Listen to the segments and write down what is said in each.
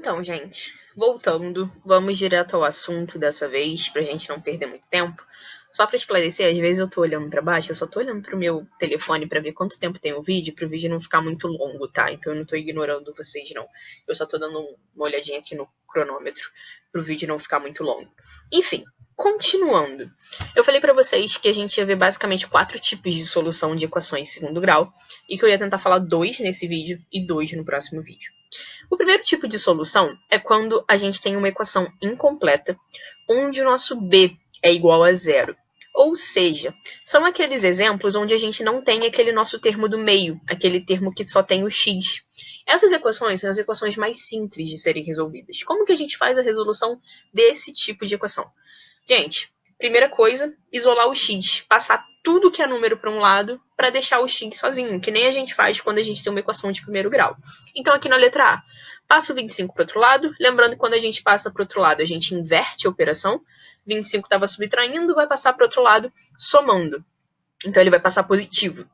Então, gente, voltando, vamos direto ao assunto dessa vez, pra gente não perder muito tempo. Só pra esclarecer, às vezes eu tô olhando pra baixo, eu só tô olhando pro meu telefone pra ver quanto tempo tem o vídeo, pro vídeo não ficar muito longo, tá? Então eu não tô ignorando vocês, não. Eu só tô dando uma olhadinha aqui no cronômetro, pro vídeo não ficar muito longo. Enfim, continuando. Eu falei pra vocês que a gente ia ver basicamente 4 tipos de solução de equações de segundo grau, e que eu ia tentar falar 2 nesse vídeo e 2 no próximo vídeo. O primeiro tipo de solução é quando a gente tem uma equação incompleta, onde o nosso b é igual a zero. Ou seja, são aqueles exemplos onde a gente não tem aquele nosso termo do meio, aquele termo que só tem o x. Essas equações são as equações mais simples de serem resolvidas. Como que a gente faz a resolução desse tipo de equação? Gente, primeira coisa, isolar o x, passar tudo que é número para um lado para deixar o x sozinho, que nem a gente faz quando a gente tem uma equação de primeiro grau. Então, aqui na letra A, passa o 25 para o outro lado, lembrando que quando a gente passa para o outro lado, a gente inverte a operação, 25 estava subtraindo, vai passar para o outro lado somando. Então, ele vai passar positivo.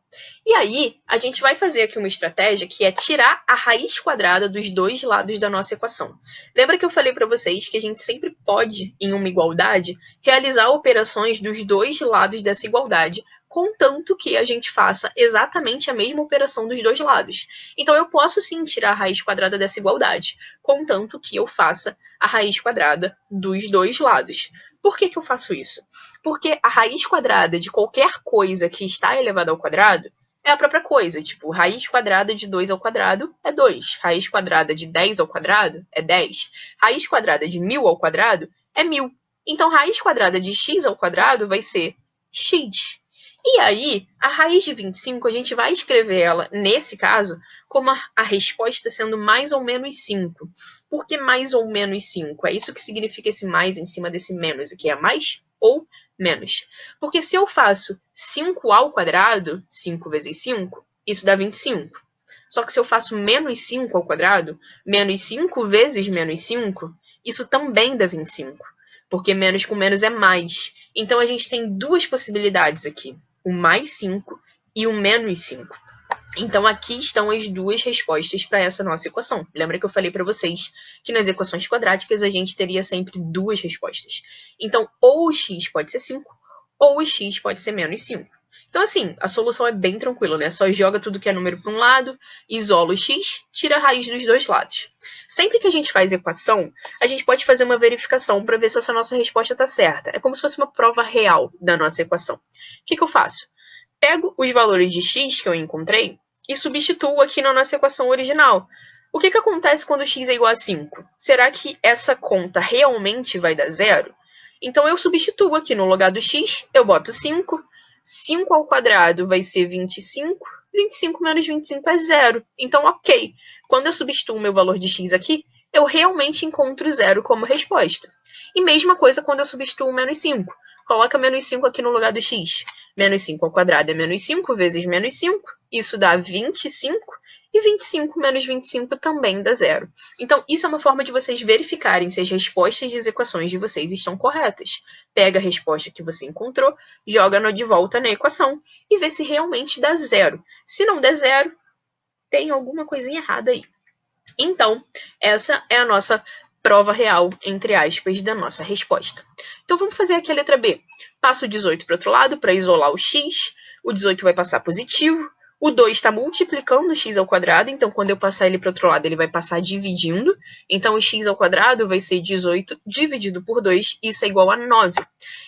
E aí, a gente vai fazer aqui uma estratégia que é tirar a raiz quadrada dos dois lados da nossa equação. Lembra que eu falei para vocês que a gente sempre pode, em uma igualdade, realizar operações dos dois lados dessa igualdade, contanto que a gente faça exatamente a mesma operação dos dois lados. Então, eu posso sim tirar a raiz quadrada dessa igualdade, contanto que eu faça a raiz quadrada dos dois lados. Por que eu faço isso? Porque a raiz quadrada de qualquer coisa que está elevada ao quadrado é a própria coisa. Tipo, raiz quadrada de 2 ao quadrado é 2. Raiz quadrada de 10 ao quadrado é 10. Raiz quadrada de 1000 ao quadrado é 1000. Então, raiz quadrada de x ao quadrado vai ser x. E aí, a raiz de 25, a gente vai escrever ela, nesse caso, como a resposta sendo mais ou menos 5. Por que mais ou menos 5? É isso que significa esse mais em cima desse menos aqui. É mais ou menos. Porque se eu faço 5 ao quadrado, 5 vezes 5, isso dá 25. Só que se eu faço menos 5 ao quadrado, menos 5 vezes menos 5, isso também dá 25. Porque menos com menos é mais. Então a gente tem duas possibilidades aqui. O mais 5 e o menos 5. Então, aqui estão as duas respostas para essa nossa equação. Lembra que eu falei para vocês que nas equações quadráticas a gente teria sempre duas respostas. Então, ou o x pode ser 5, ou o x pode ser menos 5. Então, assim, a solução é bem tranquila, né? Só joga tudo que é número para um lado, isola o x, tira a raiz dos dois lados. Sempre que a gente faz equação, a gente pode fazer uma verificação para ver se essa nossa resposta está certa. É como se fosse uma prova real da nossa equação. O que eu faço? Pego os valores de x que eu encontrei e substituo aqui na nossa equação original. O que acontece quando x é igual a 5? Será que essa conta realmente vai dar zero? Então eu substituo aqui no lugar do x, eu boto 5. 5 ao quadrado vai ser 25. 25 menos 25 é zero. Então, ok. Quando eu substituo o meu valor de x aqui, eu realmente encontro zero como resposta. E mesma coisa quando eu substituo o menos 5. Coloca menos 5 aqui no lugar do x. Menos 5 ao quadrado é menos 5 vezes menos 5. Isso dá 25. E 25 menos 25 também dá zero. Então, isso é uma forma de vocês verificarem se as respostas das equações de vocês estão corretas. Pega a resposta que você encontrou, joga de volta na equação e vê se realmente dá zero. Se não der zero, tem alguma coisinha errada aí. Então, essa é a nossa prova real, entre aspas, da nossa resposta. Então, vamos fazer aqui a letra B. Passo o 18 para o outro lado para isolar o x. O 18 vai passar positivo. O 2 está multiplicando o x ao quadrado, então quando eu passar ele para o outro lado, ele vai passar dividindo. Então, o x ao quadrado vai ser 18 dividido por 2, isso é igual a 9.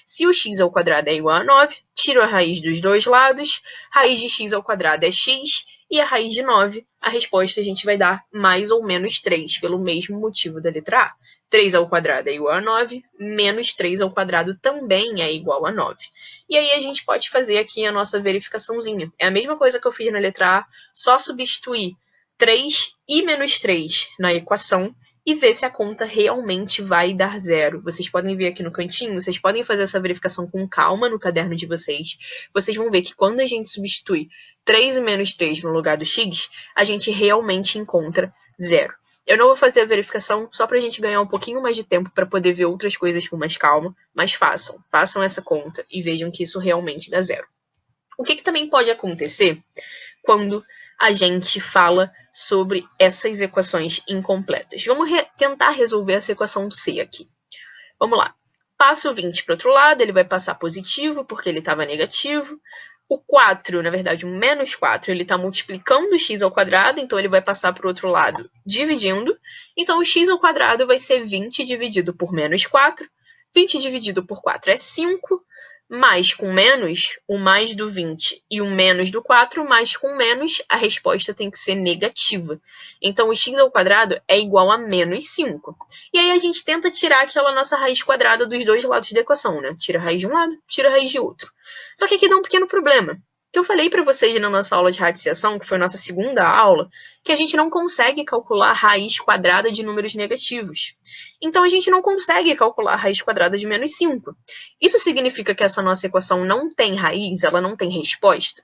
Se o x ao quadrado é igual a 9, tiro a raiz dos dois lados, raiz de x ao quadrado é x, e a raiz de 9, a resposta a gente vai dar mais ou menos 3, pelo mesmo motivo da letra A. 3 ao quadrado é igual a 9, menos 3 ao quadrado também é igual a 9. E aí a gente pode fazer aqui a nossa verificaçãozinha. É a mesma coisa que eu fiz na letra A, só substituir 3 e menos 3 na equação e ver se a conta realmente vai dar zero. Vocês podem ver aqui no cantinho, vocês podem fazer essa verificação com calma no caderno de vocês. Vocês vão ver que quando a gente substitui 3 e menos 3 no lugar do x, a gente realmente encontra zero. Eu não vou fazer a verificação só para a gente ganhar um pouquinho mais de tempo para poder ver outras coisas com mais calma, mas façam essa conta e vejam que isso realmente dá zero. O que também pode acontecer quando a gente fala sobre essas equações incompletas. Vamos tentar resolver essa equação C aqui. Vamos lá. Passa o 20 para o outro lado, ele vai passar positivo, porque ele estava negativo. O 4, na verdade, o menos 4, ele está multiplicando o x ao quadrado, então ele vai passar para o outro lado dividindo. Então, o x ao quadrado vai ser 20 dividido por menos 4. 20 dividido por 4 é 5. Mais com menos, o mais do 20 e o menos do 4, mais com menos, a resposta tem que ser negativa. Então, o x ao quadrado é igual a menos 5. E aí a gente tenta tirar aquela nossa raiz quadrada dos dois lados da equação, né? Tira a raiz de um lado, tira a raiz de outro. Só que aqui dá um pequeno problema. Que eu falei para vocês na nossa aula de radiciação, que foi a nossa segunda aula, que a gente não consegue calcular a raiz quadrada de números negativos. Então, a gente não consegue calcular a raiz quadrada de menos 5. Isso significa que essa nossa equação não tem raiz, ela não tem resposta?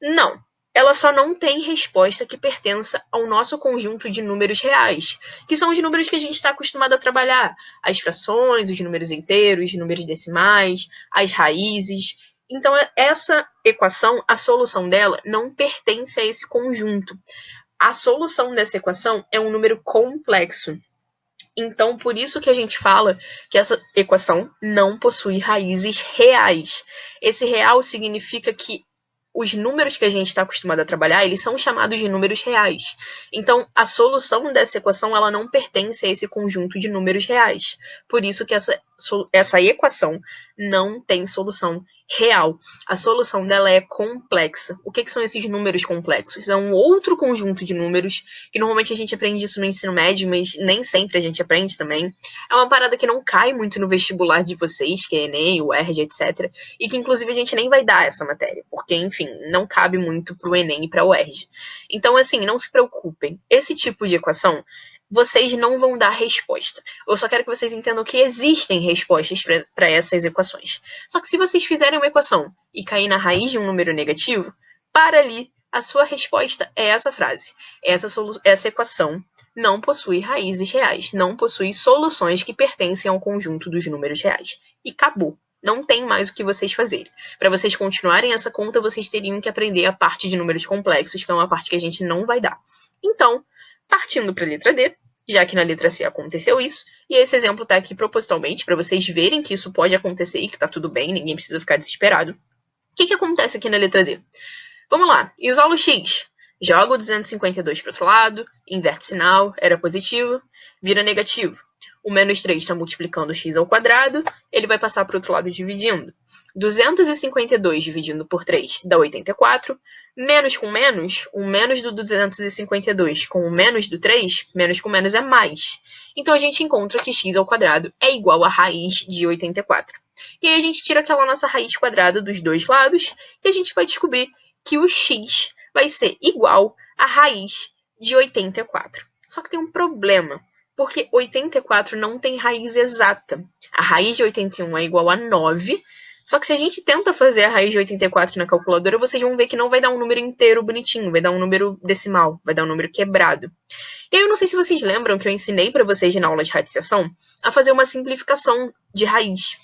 Não. Ela só não tem resposta que pertença ao nosso conjunto de números reais, que são os números que a gente está acostumado a trabalhar. As frações, os números inteiros, os números decimais, as raízes. Então, essa equação, a solução dela não pertence a esse conjunto. A solução dessa equação é um número complexo. Então, por isso que a gente fala que essa equação não possui raízes reais. Esse real significa que os números que a gente está acostumado a trabalhar, eles são chamados de números reais. Então, a solução dessa equação, ela não pertence a esse conjunto de números reais. Por isso que essa equação não tem solução real. A solução dela é complexa. O que são esses números complexos? É um outro conjunto de números, que normalmente a gente aprende isso no ensino médio, mas nem sempre a gente aprende também. É uma parada que não cai muito no vestibular de vocês, que é Enem, o UERJ, etc. E que, inclusive, a gente nem vai dar essa matéria, porque, enfim, não cabe muito para o Enem e para o UERJ. Então, assim, não se preocupem. Esse tipo de equação, vocês não vão dar resposta. Eu só quero que vocês entendam que existem respostas para essas equações. Só que se vocês fizerem uma equação e cair na raiz de um número negativo, para ali, a sua resposta é essa frase. Essa equação não possui raízes reais, não possui soluções que pertencem ao conjunto dos números reais. E acabou. Não tem mais o que vocês fazerem. Para vocês continuarem essa conta, vocês teriam que aprender a parte de números complexos, que é uma parte que a gente não vai dar. Então, partindo para a letra D, já que na letra C aconteceu isso, e esse exemplo está aqui propositalmente para vocês verem que isso pode acontecer e que está tudo bem, ninguém precisa ficar desesperado. O que acontece aqui na letra D? Vamos lá, isolo o x. Joga o 252 para o outro lado, inverte o sinal, era positivo, vira negativo. O menos 3 está multiplicando o x ao quadrado, ele vai passar para o outro lado dividindo. 252 dividindo por 3 dá 84. Menos com menos, o menos do 252 com o menos do 3, menos com menos é mais. Então, a gente encontra que x ao quadrado é igual a raiz de 84. E aí, a gente tira aquela nossa raiz quadrada dos dois lados e a gente vai descobrir que o x vai ser igual à raiz de 84. Só que tem um problema, porque 84 não tem raiz exata. A raiz de 81 é igual a 9, só que se a gente tenta fazer a raiz de 84 na calculadora, vocês vão ver que não vai dar um número inteiro bonitinho, vai dar um número decimal, vai dar um número quebrado. E aí, eu não sei se vocês lembram que eu ensinei para vocês na aula de radiciação a fazer uma simplificação de raiz.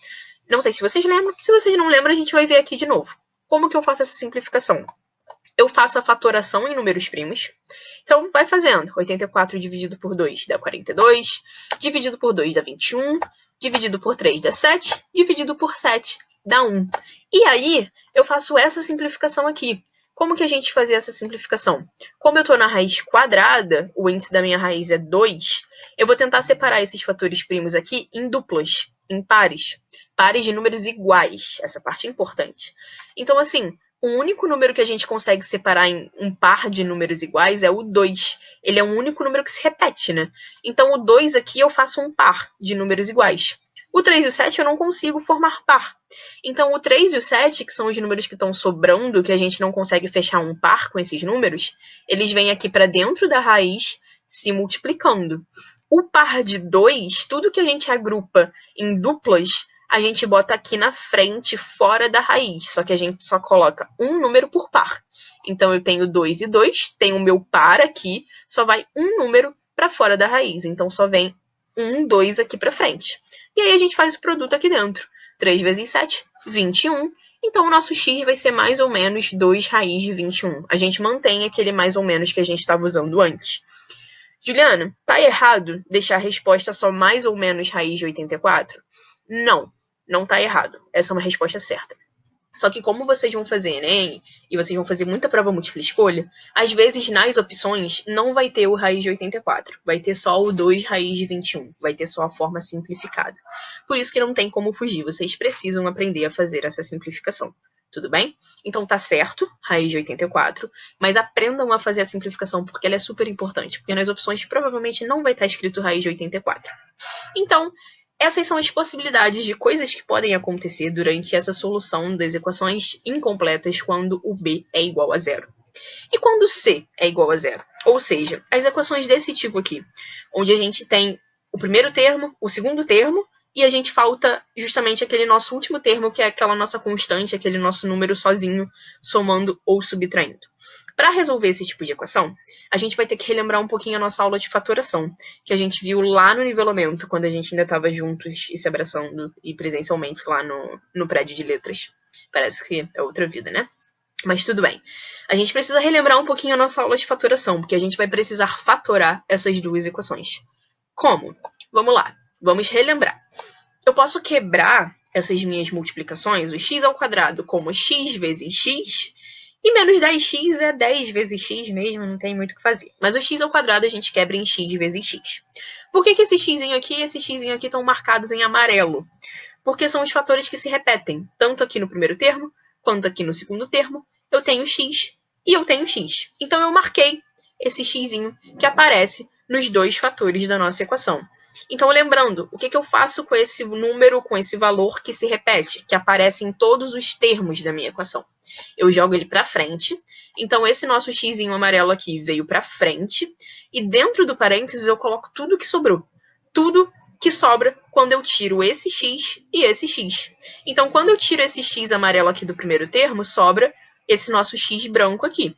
Não sei se vocês lembram, se vocês não lembram, a gente vai ver aqui de novo. Como que eu faço essa simplificação? Eu faço a fatoração em números primos. Então, vai fazendo. 84 dividido por 2 dá 42. Dividido por 2 dá 21. Dividido por 3 dá 7. Dividido por 7 dá 1. E aí, eu faço essa simplificação aqui. Como que a gente fazia essa simplificação? Como eu estou na raiz quadrada, o índice da minha raiz é 2, eu vou tentar separar esses fatores primos aqui em duplas, em pares. Pares de números iguais. Essa parte é importante. Então, assim, o único número que a gente consegue separar em um par de números iguais é o 2. Ele é um único número que se repete, né? Então, o 2 aqui eu faço um par de números iguais. O 3 e o 7 eu não consigo formar par. Então, o 3 e o 7, que são os números que estão sobrando, que a gente não consegue fechar um par com esses números, eles vêm aqui para dentro da raiz se multiplicando. O par de 2, tudo que a gente agrupa em duplas, a gente bota aqui na frente, fora da raiz. Só que a gente só coloca um número por par. Então, eu tenho 2 e 2, tenho o meu par aqui, só vai um número para fora da raiz. Então, só vem 1, 2 aqui para frente. E aí, a gente faz o produto aqui dentro. 3 vezes 7, 21. Então, o nosso x vai ser mais ou menos 2 raiz de 21. A gente mantém aquele mais ou menos que a gente estava usando antes. Juliana, tá errado deixar a resposta só mais ou menos raiz de 84? Não, não tá errado. Essa é uma resposta certa. Só que como vocês vão fazer Enem e vocês vão fazer muita prova múltipla escolha, às vezes nas opções não vai ter o raiz de 84, vai ter só o 2 raiz de 21, vai ter só a forma simplificada. Por isso que não tem como fugir, vocês precisam aprender a fazer essa simplificação. Tudo bem? Então tá certo, raiz de 84, mas aprendam a fazer a simplificação porque ela é super importante, porque nas opções provavelmente não vai estar escrito raiz de 84. Então, essas são as possibilidades de coisas que podem acontecer durante essa solução das equações incompletas quando o b é igual a zero. E quando c é igual a zero? Ou seja, as equações desse tipo aqui, onde a gente tem o primeiro termo, o segundo termo, e a gente falta justamente aquele nosso último termo, que é aquela nossa constante, aquele nosso número sozinho, somando ou subtraindo. Para resolver esse tipo de equação, a gente vai ter que relembrar um pouquinho a nossa aula de fatoração, que a gente viu lá no nivelamento, quando a gente ainda estava juntos e se abraçando, e presencialmente lá no prédio de letras. Parece que é outra vida, né? Mas tudo bem. A gente precisa relembrar um pouquinho a nossa aula de fatoração, porque a gente vai precisar fatorar essas duas equações. Como? Vamos lá. Vamos relembrar. Eu posso quebrar essas minhas multiplicações, o x ao quadrado, como x vezes x, e menos 10x é 10 vezes x mesmo, não tem muito o que fazer. Mas o x ao quadrado a gente quebra em x vezes x. Por que esse xzinho aqui e esse xzinho aqui estão marcados em amarelo? Porque são os fatores que se repetem, tanto aqui no primeiro termo, quanto aqui no segundo termo. Eu tenho x e eu tenho x. Então eu marquei esse xzinho que aparece nos dois fatores da nossa equação. Então, lembrando, o que eu faço com esse número, com esse valor que se repete, que aparece em todos os termos da minha equação? Eu jogo ele para frente. Então, esse nosso xzinho amarelo aqui veio para frente. E dentro do parênteses eu coloco tudo que sobrou. Tudo que sobra quando eu tiro esse x e esse x. Então, quando eu tiro esse x amarelo aqui do primeiro termo, sobra esse nosso x branco aqui.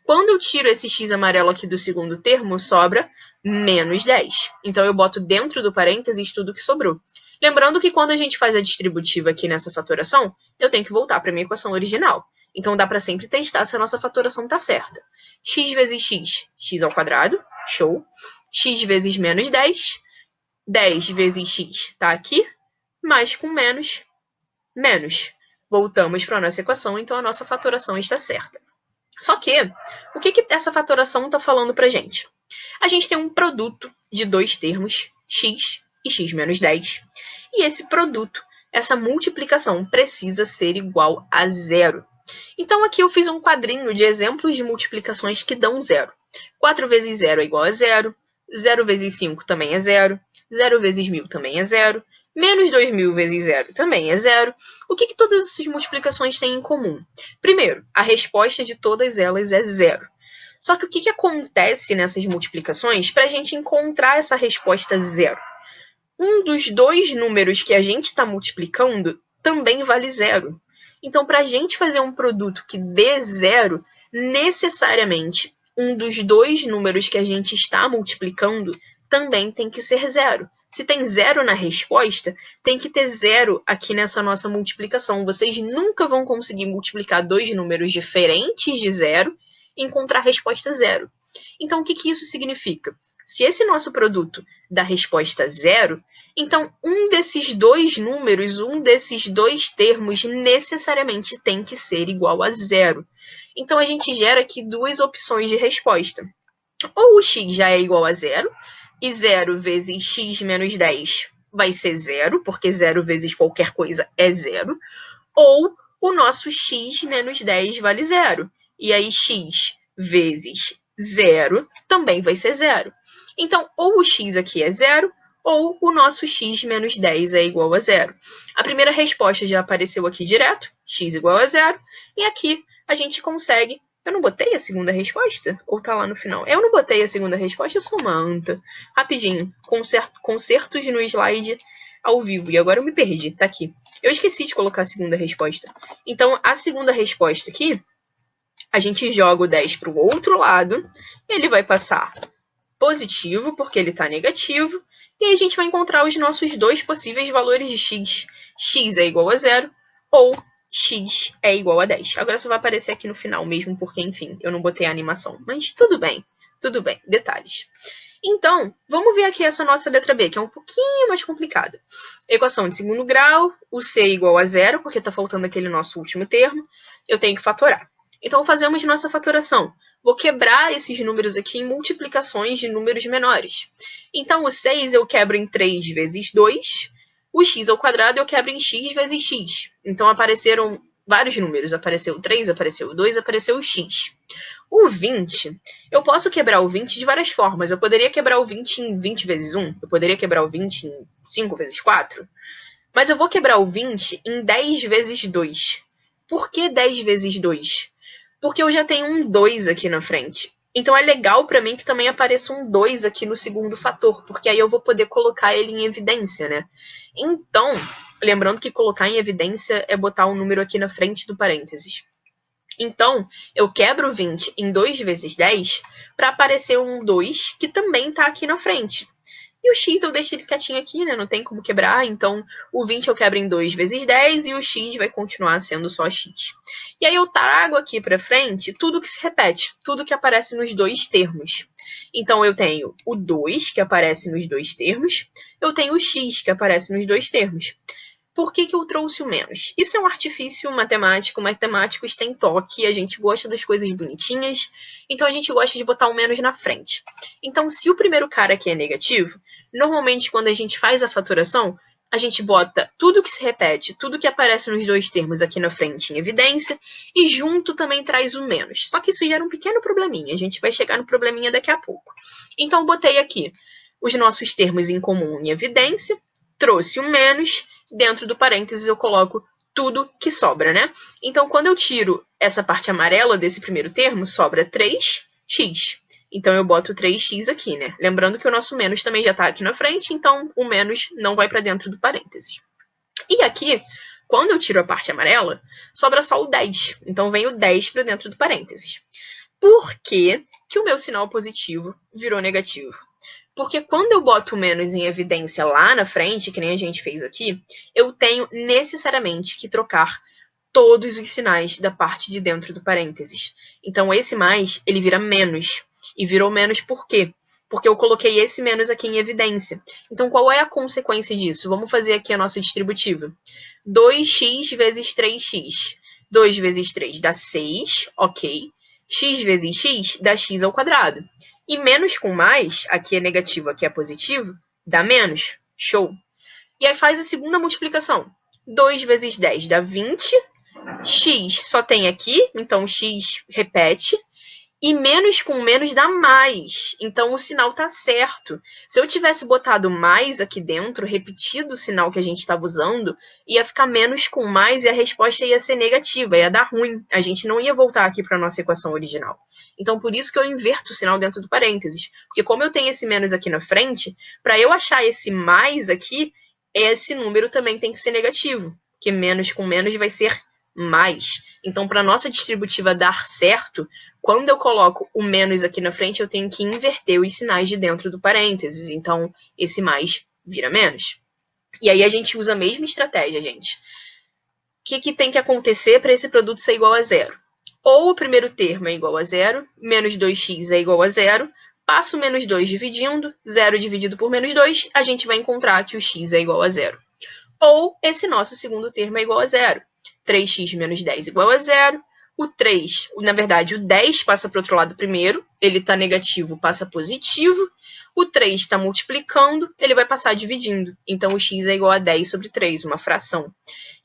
Quando eu tiro esse x amarelo aqui do segundo termo, sobra menos 10. Então, eu boto dentro do parênteses tudo que sobrou. Lembrando que quando a gente faz a distributiva aqui nessa fatoração, eu tenho que voltar para a minha equação original. Então, dá para sempre testar se a nossa fatoração está certa. X vezes x, x ao quadrado, show. X vezes menos 10, 10 vezes x está aqui, mais com menos, menos. Voltamos para a nossa equação, então a nossa fatoração está certa. Só que, o que essa fatoração está falando para a gente? A gente tem um produto de dois termos, x e x menos 10. E esse produto, essa multiplicação, precisa ser igual a zero. Então, aqui eu fiz um quadrinho de exemplos de multiplicações que dão zero. 4 vezes 0 é igual a zero. 0 vezes 5 também é zero. 0 vezes 1000 também é zero. Menos 2000 vezes 0 também é zero. O que todas essas multiplicações têm em comum? Primeiro, a resposta de todas elas é zero. Só que o que acontece nessas multiplicações para a gente encontrar essa resposta zero? Um dos dois números que a gente está multiplicando também vale zero. Então, para a gente fazer um produto que dê zero, necessariamente um dos dois números que a gente está multiplicando também tem que ser zero. Se tem zero na resposta, tem que ter zero aqui nessa nossa multiplicação. Vocês nunca vão conseguir multiplicar dois números diferentes de zero e encontrar a resposta zero. Então, o que isso significa? Se esse nosso produto dá resposta zero, então um desses dois números, um desses dois termos, necessariamente tem que ser igual a zero. Então, a gente gera aqui duas opções de resposta. Ou o x já é igual a zero, e 0 vezes x menos 10 vai ser zero, porque 0 vezes qualquer coisa é zero. Ou o nosso x menos 10 vale zero. E aí x vezes 0 também vai ser zero. Então, ou o x aqui é zero, ou o nosso x menos 10 é igual a zero. A primeira resposta já apareceu aqui direto, x igual a zero. E aqui a gente consegue... Eu não botei a segunda resposta? Ou tá lá no final? Eu não botei a segunda resposta, eu sou uma anta. Rapidinho, consertos no slide ao vivo. E agora eu me perdi, tá aqui. Eu esqueci de colocar a segunda resposta. Então, a segunda resposta aqui, a gente joga o 10 para o outro lado, ele vai passar positivo, porque ele está negativo, e aí a gente vai encontrar os nossos dois possíveis valores de x. X é igual a zero, ou x é igual a 10. Agora só vai aparecer aqui no final mesmo, porque, enfim, eu não botei a animação. Mas tudo bem, detalhes. Então, vamos ver aqui essa nossa letra B, que é um pouquinho mais complicada. Equação de segundo grau, o C é igual a zero, porque está faltando aquele nosso último termo. Eu tenho que fatorar. Então, fazemos nossa fatoração. Vou quebrar esses números aqui em multiplicações de números menores. Então, o 6 eu quebro em 3 vezes 2. O x ao quadrado eu quebro em x vezes x. Então, apareceram vários números. Apareceu o 3, apareceu o 2, apareceu o x. O 20, eu posso quebrar o 20 de várias formas. Eu poderia quebrar o 20 em 20 vezes 1. Eu poderia quebrar o 20 em 5 vezes 4. Mas eu vou quebrar o 20 em 10 vezes 2. Por que 10 vezes 2? Porque eu já tenho um 2 aqui na frente. Então é legal para mim que também apareça um 2 aqui no segundo fator, porque aí eu vou poder colocar ele em evidência, né? Então, lembrando que colocar em evidência é botar um número aqui na frente do parênteses. Então, eu quebro 20 em 2 vezes 10 para aparecer um 2 que também está aqui na frente. E o x eu deixo ele quietinho aqui, né? Não tem como quebrar. Então, o 20 eu quebro em 2 vezes 10 e o x vai continuar sendo só x. E aí eu trago aqui para frente tudo que se repete, tudo que aparece nos dois termos. Então, eu tenho o 2, que aparece nos dois termos. Eu tenho o x, que aparece nos dois termos. Por que eu trouxe o menos? Isso é um artifício matemático, matemáticos têm toque, a gente gosta das coisas bonitinhas, então a gente gosta de botar o menos na frente. Então, se o primeiro cara aqui é negativo, normalmente quando a gente faz a fatoração, a gente bota tudo que se repete, tudo que aparece nos dois termos aqui na frente em evidência, e junto também traz o menos. Só que isso gera um pequeno probleminha, a gente vai chegar no probleminha daqui a pouco. Então, botei aqui os nossos termos em comum em evidência, trouxe o menos, dentro do parênteses eu coloco tudo que sobra, né? Então, quando eu tiro essa parte amarela desse primeiro termo, sobra 3x. Então, eu boto 3x aqui, né? Lembrando que o nosso menos também já está aqui na frente, então o menos não vai para dentro do parênteses. E aqui, quando eu tiro a parte amarela, sobra só o 10. Então, vem o 10 para dentro do parênteses. Por que o meu sinal positivo virou negativo? Porque quando eu boto o menos em evidência lá na frente, que nem a gente fez aqui, eu tenho necessariamente que trocar todos os sinais da parte de dentro do parênteses. Então, esse mais, ele vira menos. E virou menos por quê? Porque eu coloquei esse menos aqui em evidência. Então, qual é a consequência disso? Vamos fazer aqui a nossa distributiva. 2x vezes 3x. 2 vezes 3 dá 6, ok. X vezes x dá x ao quadrado. E menos com mais, aqui é negativo, aqui é positivo, dá menos. Show. E aí faz a segunda multiplicação. 2 vezes 10 dá 20. X só tem aqui, então x repete. E menos com menos dá mais. Então o sinal tá certo. Se eu tivesse botado mais aqui dentro, repetido o sinal que a gente estava usando, ia ficar menos com mais e a resposta ia ser negativa, ia dar ruim. A gente não ia voltar aqui para a nossa equação original. Então por isso que eu inverto o sinal dentro do parênteses. Porque como eu tenho esse menos aqui na frente, para eu achar esse mais aqui, esse número também tem que ser negativo. Porque menos com menos vai ser mais. Então, para a nossa distributiva dar certo, quando eu coloco o menos aqui na frente, eu tenho que inverter os sinais de dentro do parênteses. Então, esse mais vira menos. E aí a gente usa a mesma estratégia, gente. O que tem que acontecer para esse produto ser igual a zero? Ou o primeiro termo é igual a zero, menos 2x é igual a zero, passo o menos 2 dividindo, 0 dividido por menos 2, a gente vai encontrar que o x é igual a zero. Ou esse nosso segundo termo é igual a zero. 3x menos 10 igual a zero. O 3, na verdade, o 10 passa para o outro lado primeiro, ele está negativo, passa positivo. O 3 está multiplicando, ele vai passar dividindo. Então, o x é igual a 10 sobre 3, uma fração.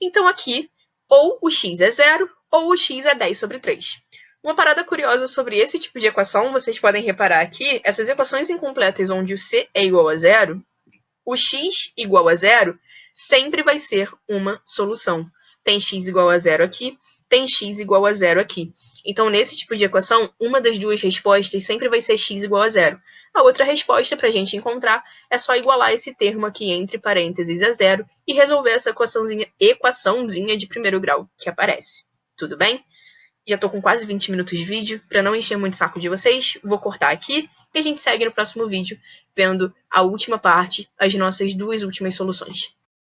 Então, aqui, ou o x é zero, ou o x é 10 sobre 3. Uma parada curiosa sobre esse tipo de equação, vocês podem reparar aqui, essas equações incompletas onde o c é igual a zero, o x igual a zero sempre vai ser uma solução. Tem x igual a zero aqui, tem x igual a zero aqui. Então, nesse tipo de equação, uma das duas respostas sempre vai ser x igual a zero. A outra resposta para a gente encontrar é só igualar esse termo aqui entre parênteses a zero e resolver essa equaçãozinha de primeiro grau que aparece. Tudo bem? Já tô com quase 20 minutos de vídeo, para não encher muito o saco de vocês, vou cortar aqui e a gente segue no próximo vídeo, vendo a última parte, as nossas duas últimas soluções.